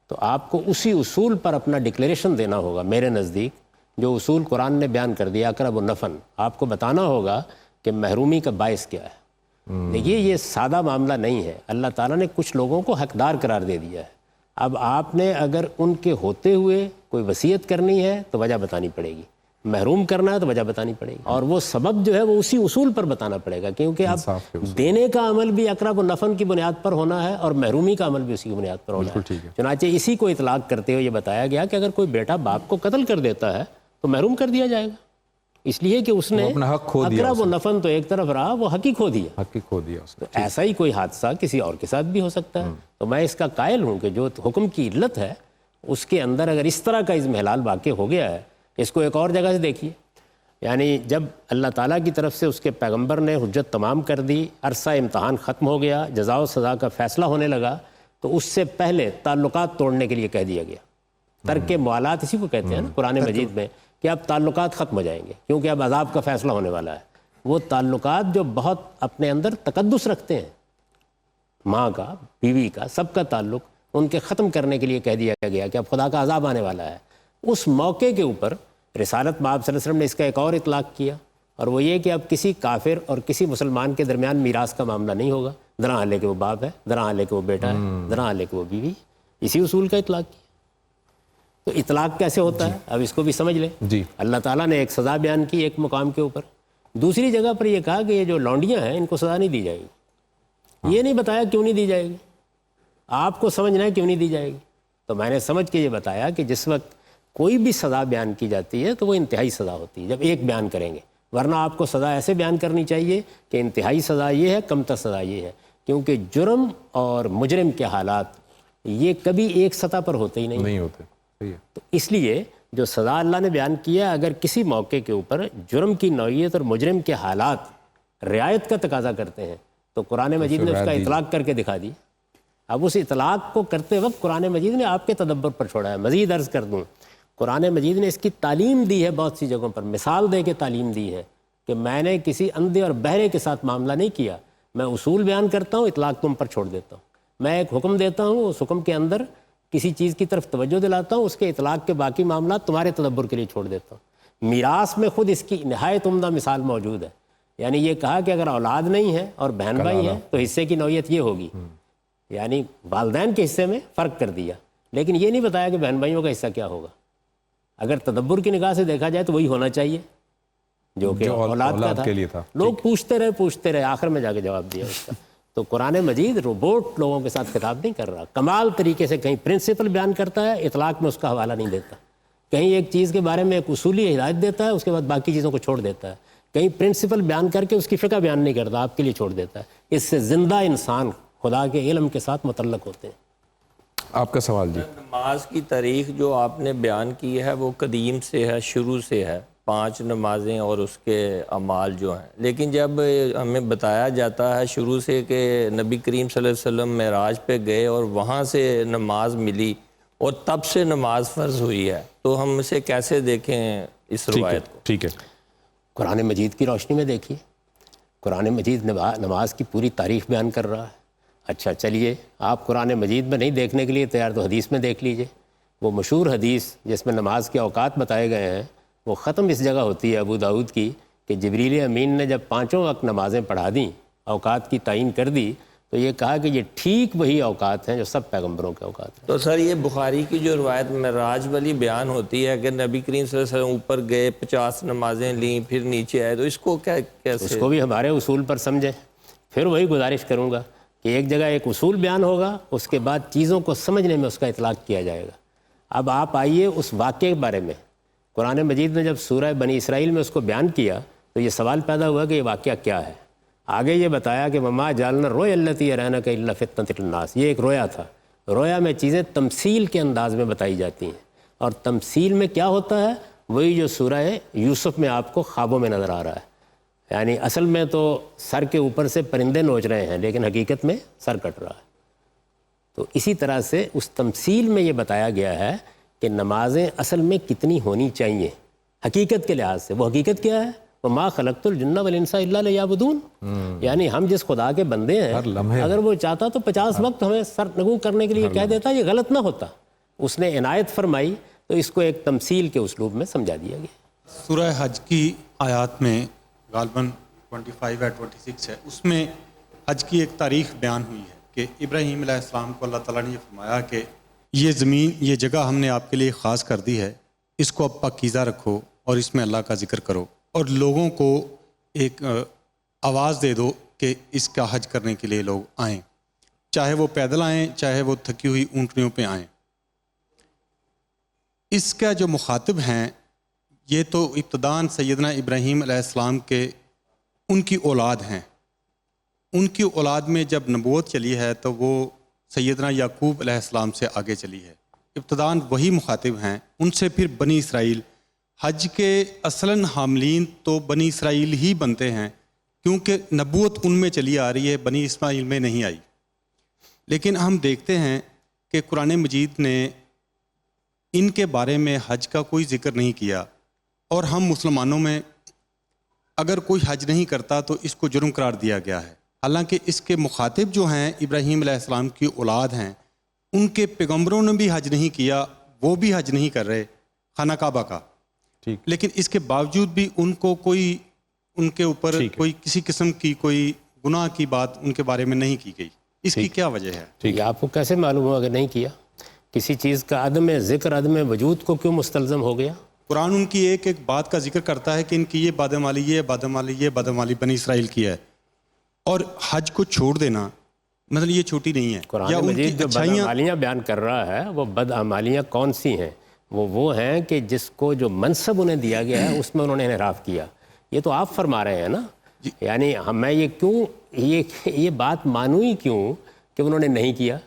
تو آپ کو اسی اصول پر اپنا ڈکلیریشن دینا ہوگا۔ میرے نزدیک جو اصول قرآن نے بیان کر دیا اقرب النفن، آپ کو بتانا ہوگا کہ محرومی کا باعث کیا ہے۔ دیکھیے یہ سادہ معاملہ نہیں ہے، اللہ تعالیٰ نے کچھ لوگوں کو حقدار قرار دے دیا ہے۔ اب آپ نے اگر ان کے ہوتے ہوئے کوئی وصیت کرنی ہے تو وجہ بتانی پڑے گی، محروم کرنا ہے تو وجہ بتانی پڑے گی، اور وہ سبب جو ہے وہ اسی اصول پر بتانا پڑے گا، کیونکہ اب دینے کا عمل بھی اقرب النفن کی بنیاد پر ہونا ہے اور محرومی کا عمل بھی اسی کی بنیاد پر ہونا ہے۔ چنانچہ اسی کو اطلاق کرتے ہوئے یہ بتایا گیا کہ اگر کوئی بیٹا باپ کو قتل کر دیتا ہے تو محروم کر دیا جائے گا، اس لیے کہ اس نے اقرب النفن تو ایک طرف رہا، وہ حق ہی کھو دیا۔ تو ایسا ہی کوئی حادثہ کسی اور کے ساتھ بھی ہو سکتا ہے۔ تو میں اس کا قائل ہوں کہ جو حکم کی علت ہے اس کے اندر اگر اس طرح کا اضمحلال واقع ہو گیا ہے، اس کو ایک اور جگہ سے دیکھیے، یعنی جب اللہ تعالیٰ کی طرف سے اس کے پیغمبر نے حجت تمام کر دی، عرصہ امتحان ختم ہو گیا، جزا و سزا کا فیصلہ ہونے لگا، تو اس سے پہلے تعلقات توڑنے کے لیے کہہ دیا گیا۔ ترک موالات اسی کو کہتے ہیں نا قرآن مجید میں، کہ اب تعلقات ختم ہو جائیں گے کیونکہ اب عذاب کا فیصلہ ہونے والا ہے۔ وہ تعلقات جو بہت اپنے اندر تقدس رکھتے ہیں، ماں کا، بیوی کا، سب کا تعلق، ان کے ختم کرنے کے لیے کہہ دیا گیا کہ اب خدا کا عذاب آنے والا ہے۔ اس موقع کے اوپر رسالت میں آپ صلی اللہ علیہ وسلم نے اس کا ایک اور اطلاق کیا، اور وہ یہ کہ اب کسی کافر اور کسی مسلمان کے درمیان میراث کا معاملہ نہیں ہوگا، درا حالے کہ وہ باپ ہے، درا حالے کہ وہ بیٹا ہے، درا حالے کہ وہ بیوی، اسی اصول کا اطلاق کیا۔ تو اطلاق کیسے ہوتا ہے اب اس کو بھی سمجھ لیں۔ جی اللہ تعالیٰ نے ایک سزا بیان کی ایک مقام کے اوپر، دوسری جگہ پر یہ کہا کہ یہ جو لونڈیاں ہیں ان کو سزا نہیں دی جائے گی۔ یہ نہیں بتایا کیوں نہیں دی جائے گی، آپ کو سمجھنا ہے کیوں نہیں دی جائے گی۔ تو میں نے سمجھ کے یہ بتایا کہ جس وقت کوئی بھی سزا بیان کی جاتی ہے تو وہ انتہائی سزا ہوتی ہے جب ایک بیان کریں گے، ورنہ آپ کو سزا ایسے بیان کرنی چاہیے کہ انتہائی سزا یہ ہے، کم تر سزا یہ ہے، کیونکہ جرم اور مجرم کے حالات یہ کبھی ایک سطح پر ہوتے ہی نہیں ہوتے، صحیح ہے۔ تو اس لیے جو سزا اللہ نے بیان کیا، اگر کسی موقع کے اوپر جرم کی نوعیت اور مجرم کے حالات رعایت کا تقاضا کرتے ہیں تو قرآن مجید نے اس کا اطلاق کر کے دکھا دی۔ اب اس اطلاق کو کرتے وقت قرآن مجید نے آپ کے تدبر پر چھوڑا ہے۔ مزید عرض کر دوں، قرآن مجید نے اس کی تعلیم دی ہے، بہت سی جگہوں پر مثال دے کے تعلیم دی ہے کہ میں نے کسی اندھے اور بہرے کے ساتھ معاملہ نہیں کیا، میں اصول بیان کرتا ہوں، اطلاق تم پر چھوڑ دیتا ہوں۔ میں ایک حکم دیتا ہوں، اس حکم کے اندر کسی چیز کی طرف توجہ دلاتا ہوں، اس کے اطلاق کے باقی معاملات تمہارے تدبر کے لیے چھوڑ دیتا ہوں۔ میراث میں خود اس کی نہایت عمدہ مثال موجود ہے، یعنی یہ کہا کہ اگر اولاد نہیں ہے اور بہن بھائی ہیں تو حصے کی نوعیت یہ ہوگی، یعنی والدین کے حصے میں فرق کر دیا، لیکن یہ نہیں بتایا کہ بہن بھائیوں کا حصہ کیا ہوگا۔ اگر تدبر کی نگاہ سے دیکھا جائے تو وہی ہونا چاہیے جو کہ اولاد کا کے لیے تھا۔ لوگ پوچھتے رہے، آخر میں جا کے جواب دیا اس کا۔ تو قرآن مجید روبوٹ لوگوں کے ساتھ خطاب نہیں کر رہا، کمال طریقے سے کہیں پرنسپل بیان کرتا ہے، اطلاق میں اس کا حوالہ نہیں دیتا، کہیں ایک چیز کے بارے میں ایک اصولی ہدایت دیتا ہے، اس کے بعد باقی چیزوں کو چھوڑ دیتا ہے، کہیں پرنسپل بیان کر کے اس کی فقہ بیان نہیں کرتا، آپ کے لیے چھوڑ دیتا ہے۔ اس سے زندہ انسان خدا کے علم کے ساتھ متعلق ہوتے ہیں۔ آپ کا سوال جی۔ نماز کی تاریخ جو آپ نے بیان کی ہے وہ قدیم سے ہے، شروع سے ہے، 5 نمازیں اور اس کے اعمال جو ہیں، لیکن جب ہمیں بتایا جاتا ہے شروع سے کہ نبی کریم صلی اللہ علیہ وسلم معراج پہ گئے اور وہاں سے نماز ملی اور تب سے نماز فرض ہوئی ہے، تو ہم اسے کیسے دیکھیں اس روایت کو؟ ٹھیک ہے، قرآن مجید کی روشنی میں دیکھیے، قرآن مجید نماز کی پوری تاریخ بیان کر رہا ہے۔ اچھا چلیے، آپ قرآن مجید میں نہیں دیکھنے کے لیے تیار تو حدیث میں دیکھ لیجئے۔ وہ مشہور حدیث جس میں نماز کے اوقات بتائے گئے ہیں، وہ ختم اس جگہ ہوتی ہے ابو داؤد کی کہ جبریل امین نے جب 5 وقت نمازیں پڑھا دیں، اوقات کی تعین کر دی، تو یہ کہا کہ یہ ٹھیک وہی اوقات ہیں جو سب پیغمبروں کے اوقات ہیں۔ تو سر یہ بخاری کی جو روایت معراج والی بیان ہوتی ہے کہ نبی کریم صلی اللہ علیہ وسلم اوپر گئے، 50 نمازیں لیں، پھر نیچے آئے، تو اس کو کیسے؟ اس کو بھی ہمارے اصول پر سمجھیں۔ پھر وہی گزارش کروں گا کہ ایک جگہ ایک اصول بیان ہوگا، اس کے بعد چیزوں کو سمجھنے میں اس کا اطلاق کیا جائے گا۔ اب آپ آئیے اس واقعے کے بارے میں، قرآن مجید نے جب سورہ بنی اسرائیل میں اس کو بیان کیا تو یہ سوال پیدا ہوا کہ یہ واقعہ کیا ہے۔ آگے یہ بتایا کہ وما جعلنا الرؤیا التي اریناک الا فتنۃ للناس، یہ ایک رویا تھا۔ رویا میں چیزیں تمثیل کے انداز میں بتائی جاتی ہیں، اور تمثیل میں کیا ہوتا ہے؟ وہی جو سورہ یوسف میں آپ کو خوابوں میں نظر آ رہا ہے، یعنی اصل میں تو سر کے اوپر سے پرندے نوچ رہے ہیں لیکن حقیقت میں سر کٹ رہا ہے۔ تو اسی طرح سے اس تمثیل میں یہ بتایا گیا ہے کہ نمازیں اصل میں کتنی ہونی چاہیے حقیقت کے لحاظ سے۔ وہ حقیقت کیا ہے؟ وَمَا خَلَقْتُ الْجِنَّ وَالْإِنسَ إِلَّا لِيَعْبُدُونَ، یعنی ہم جس خدا کے بندے ہیں، اگر وہ چاہتا تو 50 وقت ہمیں سر نگو کرنے کے لیے کہہ دیتا، یہ غلط نہ ہوتا۔ اس نے عنایت فرمائی تو اس کو ایک تمثیل کے اسلوب میں سمجھا دیا گیا۔ سورہ حج کی آیات میں غالباً 25 یا 26 ہے، اس میں حج کی ایک تاریخ بیان ہوئی ہے کہ ابراہیم علیہ السلام کو اللہ تعالیٰ نے یہ فرمایا کہ یہ زمین، یہ جگہ ہم نے آپ کے لیے خاص کر دی ہے، اس کو اب پاکیزہ رکھو اور اس میں اللہ کا ذکر کرو، اور لوگوں کو ایک آواز دے دو کہ اس کا حج کرنے کے لیے لوگ آئیں، چاہے وہ پیدل آئیں، چاہے وہ تھکی ہوئی اونٹنیوں پہ آئیں۔ اس کا جو مخاطب ہیں یہ تو ابتداً سیدنا ابراہیم علیہ السلام کے ان کی اولاد ہیں۔ ان کی اولاد میں جب نبوت چلی ہے تو وہ سیدنا یعقوب علیہ السلام سے آگے چلی ہے، ابتداً وہی مخاطب ہیں۔ ان سے پھر بنی اسرائیل، حج کے اصلاً حاملین تو بنی اسرائیل ہی بنتے ہیں، کیونکہ نبوت ان میں چلی آ رہی ہے، بنی اسماعیل میں نہیں آئی۔ لیکن ہم دیکھتے ہیں کہ قرآن مجید نے ان کے بارے میں حج کا کوئی ذکر نہیں کیا، اور ہم مسلمانوں میں اگر کوئی حج نہیں کرتا تو اس کو جرم قرار دیا گیا ہے، حالانکہ اس کے مخاطب جو ہیں ابراہیم علیہ السلام کی اولاد ہیں، ان کے پیغمبروں نے بھی حج نہیں کیا، وہ بھی حج نہیں کر رہے خانہ کعبہ کا۔ لیکن اس کے باوجود بھی ان کو کوئی ان کے اوپر کوئی کسی قسم کی کوئی گناہ کی بات ان کے بارے میں نہیں کی گئی. اس کی کیا وجہ ہے؟ یہ آپ کو کیسے معلوم ہوا کہ نہیں کیا؟ کسی چیز کا عدم ذکر عدم وجود کو کیوں مستلزم ہو گیا؟ قرآن ان کی ایک ایک بات کا ذکر کرتا ہے کہ ان کی یہ بادمالی، یہ بادمالی، یہ بادمالی بنی اسرائیل کی ہے، اور حج کو چھوڑ دینا مطلب یہ چھوٹی نہیں ہے. قرآن مجید جو بدعمالیاں بیان کر رہا ہے وہ بدعمالیاں کون سی ہیں؟ وہ ہیں کہ جس کو جو منصب انہیں دیا گیا ہے اس میں انہوں نے انحراف کیا. یہ تو آپ فرما رہے ہیں نا. یعنی میں یہ کیوں یہ بات مانوں ہی کیوں کہ انہوں نے نہیں کیا؟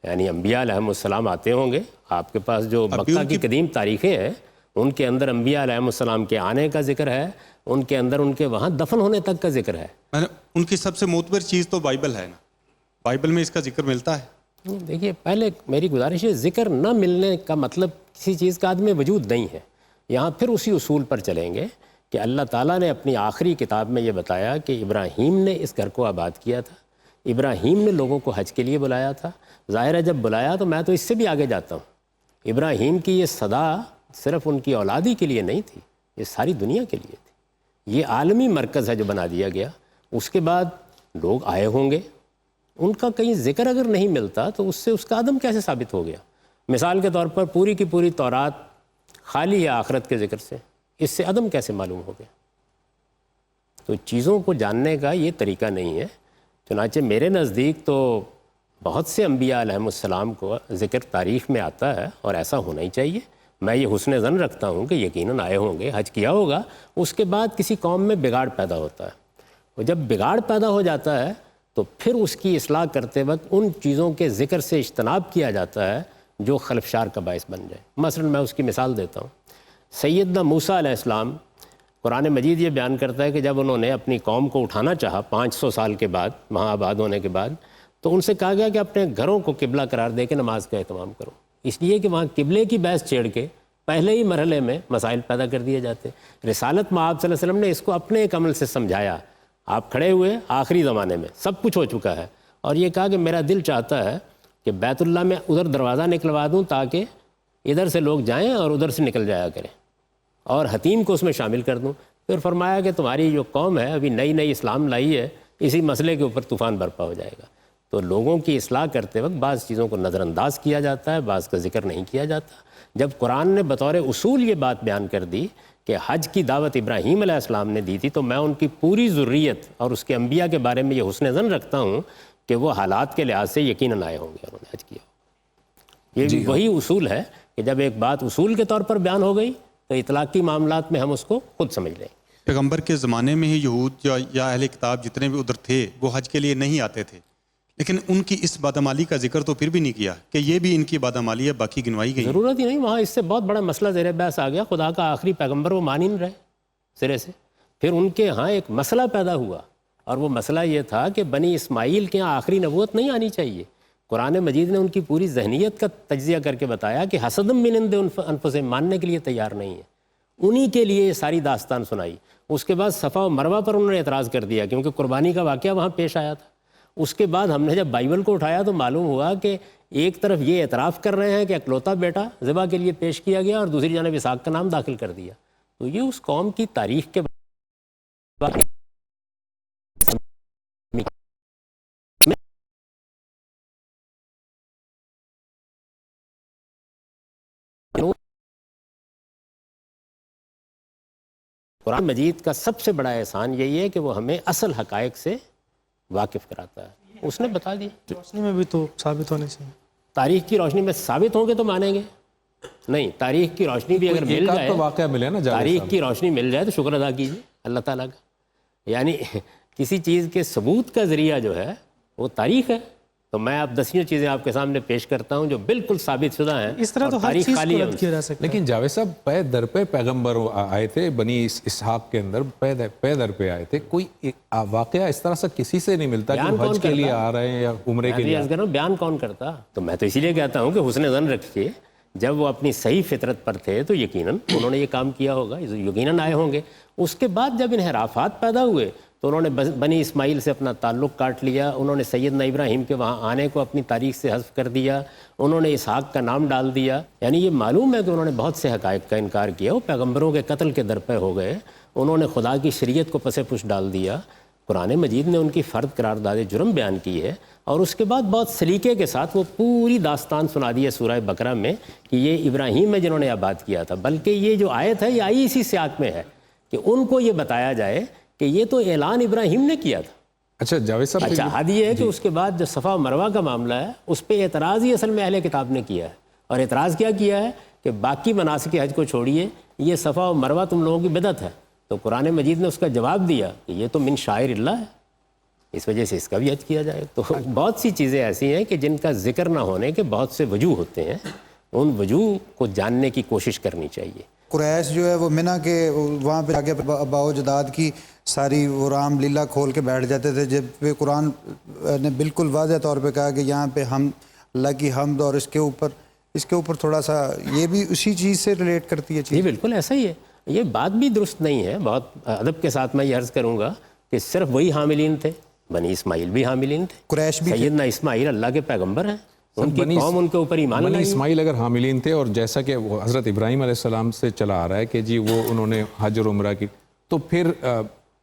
یعنی انبیاء علیہم السلام آتے ہوں گے، آپ کے پاس جو مکہ کی قدیم تاریخیں ہیں ان کے اندر انبیاء علیہم السلام کے آنے کا ذکر ہے، ان کے اندر ان کے وہاں دفن ہونے تک کا ذکر ہے. ان کی سب سے معتبر چیز تو بائبل ہے نا، بائبل میں اس کا ذکر ملتا ہے. دیکھیے پہلے میری گزارش ہے، ذکر نہ ملنے کا مطلب کسی چیز کا عدم وجود نہیں ہے. یہاں پھر اسی اصول پر چلیں گے کہ اللہ تعالیٰ نے اپنی آخری کتاب میں یہ بتایا کہ ابراہیم نے اس گھر کو آباد کیا تھا، ابراہیم نے لوگوں کو حج کے لیے بلایا تھا. ظاہر ہے جب بلایا تو میں تو اس سے بھی آگے جاتا ہوں. ابراہیم کی یہ صدا صرف ان کی اولادی کے لیے نہیں تھی، یہ ساری دنیا کے لیے تھی. یہ عالمی مرکز ہے جو بنا دیا گیا. اس کے بعد لوگ آئے ہوں گے، ان کا کہیں ذکر اگر نہیں ملتا تو اس سے اس کا عدم کیسے ثابت ہو گیا؟ مثال کے طور پر پوری کی پوری تورات خالی ہے آخرت کے ذکر سے، اس سے عدم کیسے معلوم ہو گیا؟ تو چیزوں کو جاننے کا یہ طریقہ نہیں ہے. چنانچہ میرے نزدیک تو بہت سے انبیاء علیہم السلام کو ذکر تاریخ میں آتا ہے اور ایسا ہونا ہی چاہیے. میں یہ حسن ظن رکھتا ہوں کہ یقیناً آئے ہوں گے، حج کیا ہوگا. اس کے بعد کسی قوم میں بگاڑ پیدا ہوتا ہے، اور جب بگاڑ پیدا ہو جاتا ہے تو پھر اس کی اصلاح کرتے وقت ان چیزوں کے ذکر سے اجتناب کیا جاتا ہے جو خلفشار کا باعث بن جائے. مثلا میں اس کی مثال دیتا ہوں. سیدنا موسیٰ علیہ السلام، قرآن مجید یہ بیان کرتا ہے کہ جب انہوں نے اپنی قوم کو اٹھانا چاہا 500 سال کے بعد وہاں آباد ہونے کے بعد، تو ان سے کہا گیا کہ اپنے گھروں کو قبلہ قرار دے کے نماز کا اہتمام کرو. اس لیے کہ وہاں قبلے کی بحث چھیڑ کے پہلے ہی مرحلے میں مسائل پیدا کر دیے جاتے. رسالت میں آپ صلی اللہ علیہ وسلم نے اس کو اپنے ایک عمل سے سمجھایا. آپ کھڑے ہوئے آخری زمانے میں سب کچھ ہو چکا ہے، اور یہ کہا کہ میرا دل چاہتا ہے کہ بیت اللہ میں ادھر دروازہ نکلوا دوں تاکہ ادھر سے لوگ جائیں اور ادھر سے نکل جایا کریں، اور حتیم کو اس میں شامل کر دوں. پھر فرمایا کہ تمہاری جو قوم ہے ابھی نئی نئی اسلام لائی ہے، اسی مسئلے کے اوپر طوفان برپا ہو جائے گا. تو لوگوں کی اصلاح کرتے وقت بعض چیزوں کو نظر انداز کیا جاتا ہے، بعض کا ذکر نہیں کیا جاتا. جب قرآن نے بطور اصول یہ بات بیان کر دی کہ حج کی دعوت ابراہیم علیہ السلام نے دی تھی، تو میں ان کی پوری ذریت اور اس کے انبیاء کے بارے میں یہ حسن ظن رکھتا ہوں کہ وہ حالات کے لحاظ سے یقیناً آئے ہوں گے اور انہوں نے حج کیا. یہ وہی اصول ہے کہ جب ایک بات اصول کے طور پر بیان ہو گئی تو اطلاقی معاملات میں ہم اس کو خود سمجھ لیں. پیغمبر کے زمانے میں ہی یہود یا اہل کتاب جتنے بھی ادھر تھے وہ حج کے لیے نہیں آتے تھے، لیکن ان کی اس بادمالی کا ذکر تو پھر بھی نہیں کیا کہ یہ بھی ان کی بادمالی ہے، باقی گنوائی گئی. ضرورت ہی نہیں. وہاں اس سے بہت بڑا مسئلہ زیر بحث آ گیا. خدا کا آخری پیغمبر وہ مان ہی نہیں رہے سرے سے. پھر ان کے ہاں ایک مسئلہ پیدا ہوا، اور وہ مسئلہ یہ تھا کہ بنی اسماعیل کے ہاں آخری نبوت نہیں آنی چاہیے. قرآن مجید نے ان کی پوری ذہنیت کا تجزیہ کر کے بتایا کہ حسدم من عند انفسہم، ماننے کے لیے تیار نہیں ہے. انہی کے لیے یہ ساری داستان سنائی. اس کے بعد صفا و مروہ پر انہوں نے اعتراض کر دیا کیونکہ قربانی کا واقعہ وہاں پیش آیا تھا. اس کے بعد ہم نے جب بائبل کو اٹھایا تو معلوم ہوا کہ ایک طرف یہ اعتراف کر رہے ہیں کہ اکلوتا بیٹا ذبح کے لیے پیش کیا گیا، اور دوسری جانب اسحاق کا نام داخل کر دیا. تو یہ اس قوم کی تاریخ کے قرآن مجید کا سب سے بڑا احسان یہی ہے کہ وہ ہمیں اصل حقائق سے واقف کراتا ہے. اس نے بتا دی. روشنی میں بھی تو ثابت ہونے سے تاریخ کی روشنی میں ثابت ہوں گے تو مانیں گے. نہیں، تاریخ کی روشنی بھی اگر مل جائے، واقعہ ملے نا، تاریخ کی روشنی مل جائے تو شکر ادا کیجیے اللہ تعالیٰ کا. یعنی کسی چیز کے ثبوت کا ذریعہ جو ہے وہ تاریخ ہے. تو میں اب 10 چیزیں آپ کے سامنے پیش کرتا ہوں جو بالکل ثابت شدہ ہیں. اس طرح تو ہر چیز کو رد کیا جا سکتا ہے. لیکن جاوید صاحب پے در پہ پیغمبر آئے تھے، بنی اسحاق کے اندر پے در پہ آئے تھے. کوئی واقعہ اس طرح سے کسی سے نہیں ملتا کہ حج کے لیے آ رہے ہیں یا عمرے کے لیے. بیان کون کرتا؟ تو میں تو اسی لیے کہتا ہوں کہ حسن ظن رکھیے. جب وہ اپنی صحیح فطرت پر تھے تو یقیناً انہوں نے یہ کام کیا ہوگا، یقیناً آئے ہوں گے. اس کے بعد جب انحرافات پیدا ہوئے تو انہوں نے بنی اسماعیل سے اپنا تعلق کاٹ لیا، انہوں نے سیدنا ابراہیم کے وہاں آنے کو اپنی تاریخ سے حذف کر دیا، انہوں نے اسحاق کا نام ڈال دیا. یعنی یہ معلوم ہے کہ انہوں نے بہت سے حقائق کا انکار کیا، وہ پیغمبروں کے قتل کے درپے ہو گئے، انہوں نے خدا کی شریعت کو پس پش ڈال دیا. قرآن مجید نے ان کی فرد قرارداد جرم بیان کی ہے، اور اس کے بعد بہت سلیقے کے ساتھ وہ پوری داستان سنا دی ہے سورہ بقرہ میں کہ یہ ابراہیم ہے جنہوں نے آباد کیا تھا. بلکہ یہ جو آیت ہے یہ آئی اسی سیاق میں ہے کہ ان کو یہ بتایا جائے کہ یہ تو اعلان ابراہیم نے کیا تھا. اچھا جاوید صاحب، اچھا حد یہ ہے کہ اس کے بعد جو صفا و مروہ کا معاملہ ہے اس پہ اعتراض ہی اصل میں اہل کتاب نے کیا ہے. اور اعتراض کیا کیا ہے کہ باقی مناسک حج کو چھوڑیے، یہ صفا و مروہ تم لوگوں کی بدعت ہے. تو قرآن مجید نے اس کا جواب دیا کہ یہ تو من شاعر اللہ ہے، اس وجہ سے اس کا بھی حج کیا جائے. تو بہت سی چیزیں ایسی ہیں کہ جن کا ذکر نہ ہونے کے بہت سے وجوہ ہوتے ہیں، ان وجوہ کو جاننے کی کوشش کرنی چاہیے. قریش جو ہے وہ منع کے وہاں پہ آگے ابا و جداد کی ساری وہ رام لیلا کھول کے بیٹھ جاتے تھے، جب پہ قرآن نے بالکل واضح طور پہ کہا کہ یہاں پہ ہم اللہ کی حمد، اور اس کے اوپر تھوڑا سا یہ بھی اسی چیز سے ریلیٹ کرتی ہے چیز. جی بالکل ایسا ہی ہے. یہ بات بھی درست نہیں ہے. بہت ادب کے ساتھ میں یہ عرض کروں گا کہ صرف وہی حاملین تھے، بنی اسماعیل بھی حاملین تھے، قریش بھی سیدنا اسماعیل اللہ کے پیغمبر ہیں، ان کی قوم ان کے اوپر ایمان بنی لائی. اسماعیل اگر حاملین تھے، اور جیسا کہ وہ حضرت ابراہیم علیہ السلام سے چلا آ رہا ہے کہ جی وہ انہوں نے حج اور عمرہ کی، تو پھر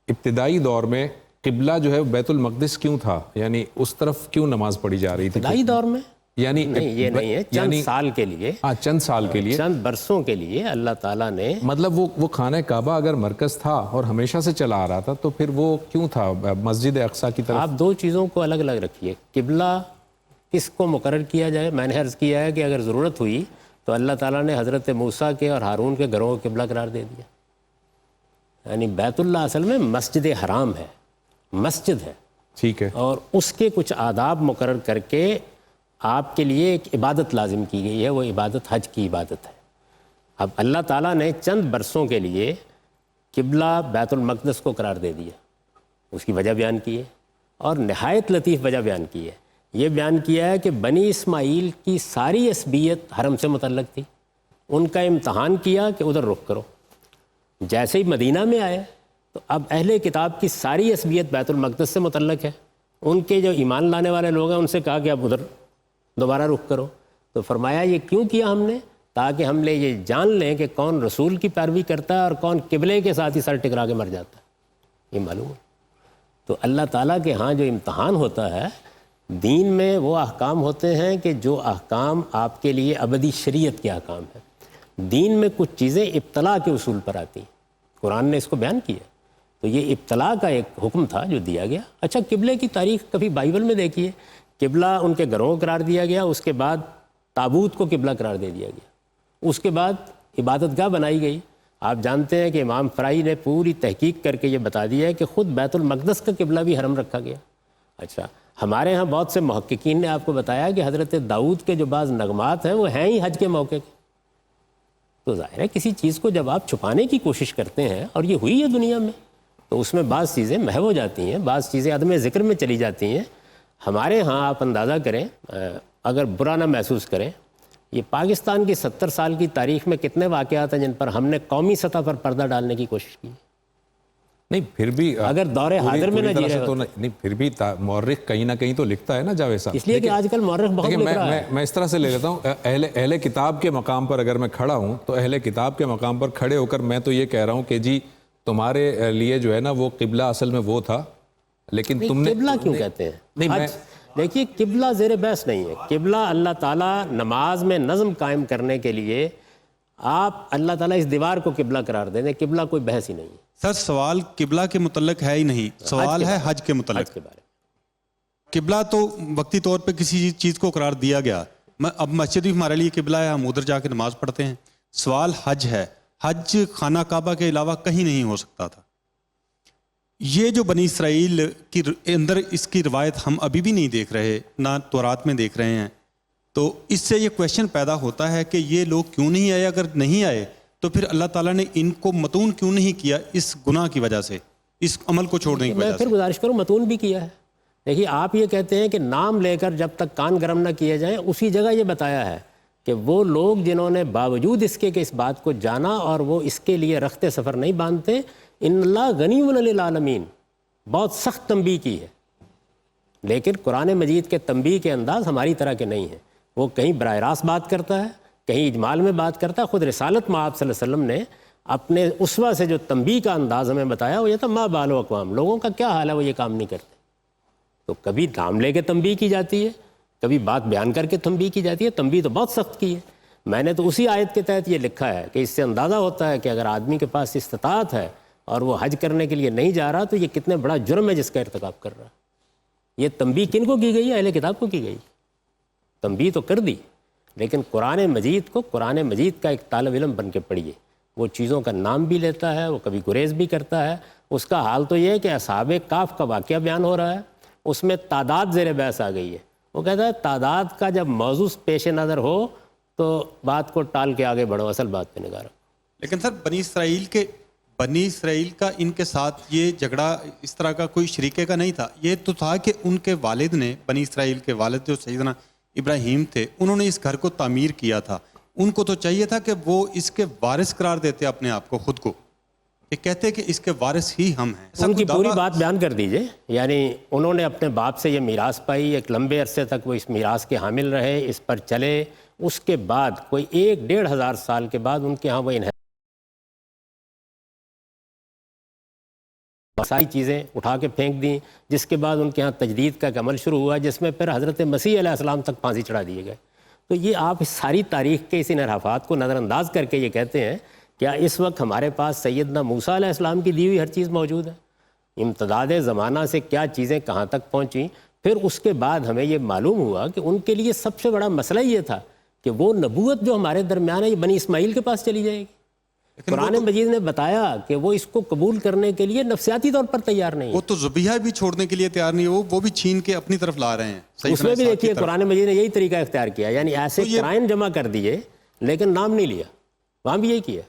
ابتدائی دور میں قبلہ جو ہے بیت المقدس کیوں تھا؟ یعنی اس طرف کیوں نماز پڑھی جا رہی تھی؟ ابتدائی دور میں یعنی نہیں، یہ نہیں ہے، چند سال کے لیے، چند سال کے لیے، چند برسوں کے لیے اللہ تعالیٰ نے، مطلب وہ خانہ کعبہ اگر مرکز تھا اور ہمیشہ سے چلا آ رہا تھا تو پھر وہ کیوں تھا مسجد اقصیٰ کی طرف؟ آپ دو چیزوں کو الگ الگ رکھیے. قبلہ کس کو مقرر کیا جائے؟ میں نے عرض کیا ہے کہ اگر ضرورت ہوئی تو اللہ تعالیٰ نے حضرت موسیٰ کے اور ہارون کے گھروں کو قبلہ قرار دے دیا. یعنی بیت اللہ اصل میں مسجد حرام ہے، مسجد ہے، ٹھیک ہے، اور اس کے کچھ آداب مقرر کر کے آپ کے لیے ایک عبادت لازم کی گئی ہے، وہ عبادت حج کی عبادت ہے. اب اللہ تعالیٰ نے چند برسوں کے لیے قبلہ بیت المقدس کو قرار دے دیا، اس کی وجہ بیان کی ہے، اور نہایت لطیف وجہ بیان کی ہے. یہ بیان کیا ہے کہ بنی اسماعیل کی ساری عصبیت حرم سے متعلق تھی، ان کا امتحان کیا کہ ادھر رخ کرو. جیسے ہی مدینہ میں آئے تو اب اہل کتاب کی ساری عصبیت بیت المقدس سے متعلق ہے، ان کے جو ایمان لانے والے لوگ ہیں ان سے کہا کہ اب ادھر دوبارہ رخ کرو. تو فرمایا یہ کیوں کیا ہم نے؟ تاکہ ہم نے یہ جان لیں کہ کون رسول کی پیروی کرتا ہے اور کون قبلے کے ساتھ ہی سر ٹکرا کے مر جاتا ہے، یہ معلوم ہے. تو اللہ تعالیٰ کے ہاں جو امتحان ہوتا ہے دین میں، وہ احکام ہوتے ہیں کہ جو احکام آپ کے لیے ابدی شریعت کے احکام ہیں. دین میں کچھ چیزیں ابتلا کے اصول پر آتی ہیں، قرآن نے اس کو بیان کیا. تو یہ ابتلا کا ایک حکم تھا جو دیا گیا. اچھا قبلے کی تاریخ کبھی بائبل میں دیکھیے، قبلہ ان کے گھروں کو قرار دیا گیا، اس کے بعد تابوت کو قبلہ قرار دے دیا گیا، اس کے بعد عبادت گاہ بنائی گئی. آپ جانتے ہیں کہ امام فرائی نے پوری تحقیق کر کے یہ بتا دیا ہے کہ خود بیت المقدس کا قبلہ بھی حرم رکھا گیا. اچھا ہمارے ہاں بہت سے محققین نے آپ کو بتایا کہ حضرت داؤد کے جو بعض نغمات ہیں وہ ہیں ہی حج کے موقع کے. تو ظاہر ہے کسی چیز کو جب آپ چھپانے کی کوشش کرتے ہیں، اور یہ ہوئی ہے دنیا میں، تو اس میں بعض چیزیں محو ہو جاتی ہیں، بعض چیزیں عدم ذکر میں چلی جاتی ہیں. ہمارے ہاں آپ اندازہ کریں، اگر برا نہ محسوس کریں، یہ پاکستان کی 70 سال کی تاریخ میں کتنے واقعات ہیں جن پر ہم نے قومی سطح پر پردہ ڈالنے کی کوشش کی؟ نہیں پھر بھی اگر دور حاضر میں نہ جی رہے نہیں، پھر بھی مورخ کہیں نہ کہیں تو لکھتا ہے نا جاوید صاحب. اس لیے کہ آج کل مورخ بہت لکھ رہا ہے. میں اس طرح سے لے لیتا ہوں، اہل کتاب کے مقام پر اگر میں کھڑا ہوں تو اہل کتاب کے مقام پر کھڑے ہو کر میں تو یہ کہہ رہا ہوں کہ جی تمہارے لیے جو ہے نا وہ قبلہ اصل میں وہ تھا، لیکن تم نے قبلہ کیوں کہتے ہیں؟ نہیں دیکھیے قبلہ زیر بحث نہیں ہے. قبلہ اللہ تعالیٰ نماز میں نظم قائم کرنے کے لیے آپ اللہ تعالیٰ اس دیوار کو قبلہ قرار دیں. قبلہ کوئی بحث ہی نہیں ہے. سر سوال قبلہ کے متعلق ہے ہی نہیں، سوال ہے حج کے متعلق. قبلہ تو وقتی طور پہ کسی چیز کو قرار دیا گیا. اب مسجد بھی ہمارے لیے قبلہ ہے، ہم ادھر جا کے نماز پڑھتے ہیں. سوال حج ہے، حج خانہ کعبہ کے علاوہ کہیں نہیں ہو سکتا تھا. یہ جو بنی اسرائیل کی اندر اس کی روایت ہم ابھی بھی نہیں دیکھ رہے، نہ تورات میں دیکھ رہے ہیں. تو اس سے یہ کویشچن پیدا ہوتا ہے کہ یہ لوگ کیوں نہیں آئے؟ اگر نہیں آئے تو پھر اللہ تعالیٰ نے ان کو متون کیوں نہیں کیا اس گناہ کی وجہ سے، اس عمل کو چھوڑنے کی وجہ سے؟ میں پھر گزارش کروں، متون بھی کیا ہے. دیکھیے آپ یہ کہتے ہیں کہ نام لے کر جب تک کان گرم نہ کیے جائیں، اسی جگہ یہ بتایا ہے کہ وہ لوگ جنہوں نے باوجود اس کے کہ اس بات کو جانا اور وہ اس کے لیے رخت سفر نہیں باندھتے، ان اللہ غنی للعالمین، بہت سخت تنبیہ کی ہے، لیکن قرآن مجید کے تنبیہ کے انداز ہماری طرح کے نہیں ہیں. وہ کہیں براہ راست بات کرتا ہے، کہیں اجمال میں بات کرتا ہے. خود رسالت میں آپ صلی اللہ علیہ وسلم نے اپنے اسوہ سے جو تنبیہ کا انداز ہمیں بتایا وہ یہ تھا ما بال اقوام، لوگوں کا کیا حال ہے وہ یہ کام نہیں کرتے. تو کبھی نام لے کے تنبیہ کی جاتی ہے، کبھی بات بیان کر کے تنبیہ کی جاتی ہے. تنبیہ تو بہت سخت کی ہے. میں نے تو اسی آیت کے تحت یہ لکھا ہے کہ اس سے اندازہ ہوتا ہے کہ اگر آدمی کے پاس استطاعت ہے اور وہ حج کرنے کے لیے نہیں جا رہا تو یہ کتنے بڑا جرم ہے جس کا ارتکاب کر رہا ہے. یہ تنبیہ کن کو کی گئی ہے؟ اہل کتاب کو کی گئی. تنبیہ تو کر دی، لیکن قرآن مجید کو قرآن مجید کا ایک طالب علم بن کے پڑھیے. وہ چیزوں کا نام بھی لیتا ہے، وہ کبھی گریز بھی کرتا ہے. اس کا حال تو یہ ہے کہ اصحاب کہف کا واقعہ بیان ہو رہا ہے، اس میں تعداد زیر بحث آ گئی ہے. وہ کہتا ہے تعداد کا جب موضوع پیش نظر ہو تو بات کو ٹال کے آگے بڑھو، اصل بات پہ نگاہ رکھو. لیکن سر بنی اسرائیل کا ان کے ساتھ یہ جھگڑا اس طرح کا کوئی شریکے کا نہیں تھا. یہ تو تھا کہ ان کے والد نے، بنی اسرائیل کے والد جو سیدنا ابراہیم تھے، انہوں نے اس گھر کو تعمیر کیا تھا. ان کو تو چاہیے تھا کہ وہ اس کے وارث قرار دیتے اپنے آپ کو، خود کو، کہ کہتے کہ اس کے وارث ہی ہم ہیں. ان کی پوری بات بیان کر دیجئے. یعنی انہوں نے اپنے باپ سے یہ میراث پائی، ایک لمبے عرصے تک وہ اس میراث کے حامل رہے، اس پر چلے. اس کے بعد کوئی 1-1.5 سال کے بعد ان کے ہاں وہ ساری چیزیں اٹھا کے پھینک دیں، جس کے بعد ان کے ہاں تجدید کا ایک عمل شروع ہوا جس میں پھر حضرت مسیح علیہ السلام تک پھانسی چڑھا دیے گئے. تو یہ آپ اس ساری تاریخ کے اس انحرافات کو نظر انداز کر کے یہ کہتے ہیں کیا اس وقت ہمارے پاس سیدنا موسیٰ علیہ السلام کی دی ہوئی ہر چیز موجود ہے؟ امتداد زمانہ سے کیا چیزیں کہاں تک پہنچیں. پھر اس کے بعد ہمیں یہ معلوم ہوا کہ ان کے لیے سب سے بڑا مسئلہ یہ تھا کہ وہ نبوت جو ہمارے درمیان ہے یہ بنی اسماعیل کے پاس چلی جائے گی. قرآن مجید نے بتایا کہ وہ اس کو قبول کرنے کے لیے نفسیاتی طور پر تیار نہیں ہے. وہ تو ذبیحہ بھی چھوڑنے کے لیے تیار نہیں ہے، وہ بھی چھین کے اپنی طرف لا رہے ہیں. اس میں بھی دیکھیے قرآن مجید نے یہی طریقہ اختیار کیا، یعنی ایسے قرائن جمع کر دیے لیکن نام نہیں لیا. وہاں بھی یہی کیا،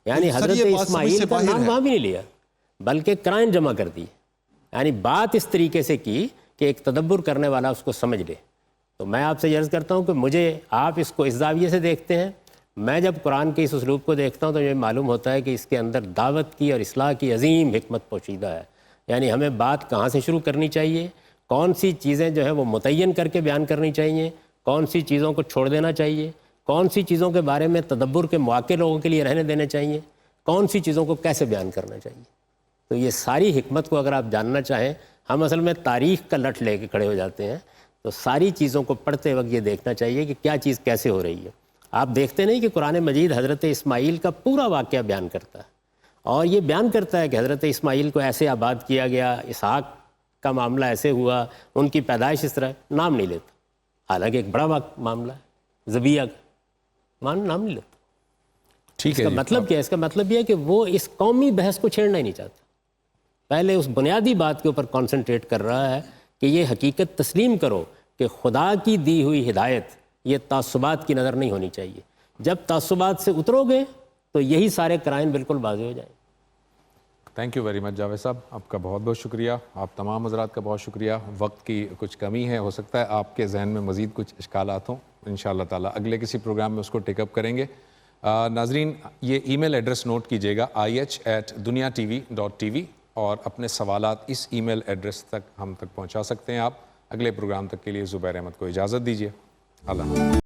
یعنی حضرت اسماعیل کا نام وہاں بھی نہیں لیا بلکہ قرائن جمع کر دی. یعنی بات اس طریقے سے کی کہ ایک تدبر کرنے والا اس کو سمجھ لے. تو میں آپ سے یہ عرض کرتا ہوں کہ مجھے آپ اس کو اس زاویے سے دیکھتے ہیں، میں جب قرآن کے اس اسلوب کو دیکھتا ہوں تو یہ معلوم ہوتا ہے کہ اس کے اندر دعوت کی اور اصلاح کی عظیم حکمت پوشیدہ ہے. یعنی ہمیں بات کہاں سے شروع کرنی چاہیے، کون سی چیزیں جو ہے وہ متعین کر کے بیان کرنی چاہیے، کون سی چیزوں کو چھوڑ دینا چاہیے، کون سی چیزوں کے بارے میں تدبر کے مواقع لوگوں کے لیے رہنے دینے چاہیے، کون سی چیزوں کو کیسے بیان کرنا چاہیے. تو یہ ساری حکمت کو اگر آپ جاننا چاہیں، ہم اصل میں تاریخ کا لٹ لے کے کھڑے ہو جاتے ہیں. تو ساری چیزوں کو پڑھتے وقت یہ دیکھنا چاہیے کہ کیا چیز کیسے ہو رہی ہے. آپ دیکھتے نہیں کہ قرآن مجید حضرت اسماعیل کا پورا واقعہ بیان کرتا ہے، اور یہ بیان کرتا ہے کہ حضرت اسماعیل کو ایسے آباد کیا گیا، اسحاق کا معاملہ ایسے ہوا، ان کی پیدائش اس طرح. نام نہیں لیتا، حالانکہ ایک بڑا معاملہ ہے ذبیحہ کا، نام نہیں لیتا. ٹھیک ہے. اس کا مطلب کیا ہے؟ اس کا مطلب یہ ہے کہ وہ اس قومی بحث کو چھیڑنا ہی نہیں چاہتا. پہلے اس بنیادی بات کے اوپر کانسنٹریٹ کر رہا ہے کہ یہ حقیقت تسلیم کرو کہ خدا کی دی ہوئی ہدایت یہ تعصبات کی نظر نہیں ہونی چاہیے. جب تعصبات سے اترو گے تو یہی سارے قرائن بالکل واضح ہو جائیں. Thank you very much Javed صاحب، آپ کا بہت بہت شکریہ. آپ تمام حضرات کا بہت شکریہ. وقت کی کچھ کمی ہے، ہو سکتا ہے آپ کے ذہن میں مزید کچھ اشکالات ہوں، انشاءاللہ تعالیٰ اگلے کسی پروگرام میں اس کو ٹیک اپ کریں گے. ناظرین یہ ای میل ایڈریس نوٹ کیجیے گا ih@duniatv.tv، اور اپنے سوالات اس ای میل ایڈریس تک ہم تک پہنچا سکتے ہیں آپ. اگلے پروگرام تک کے لیے زبیر احمد کو اجازت دیجیے. اللہ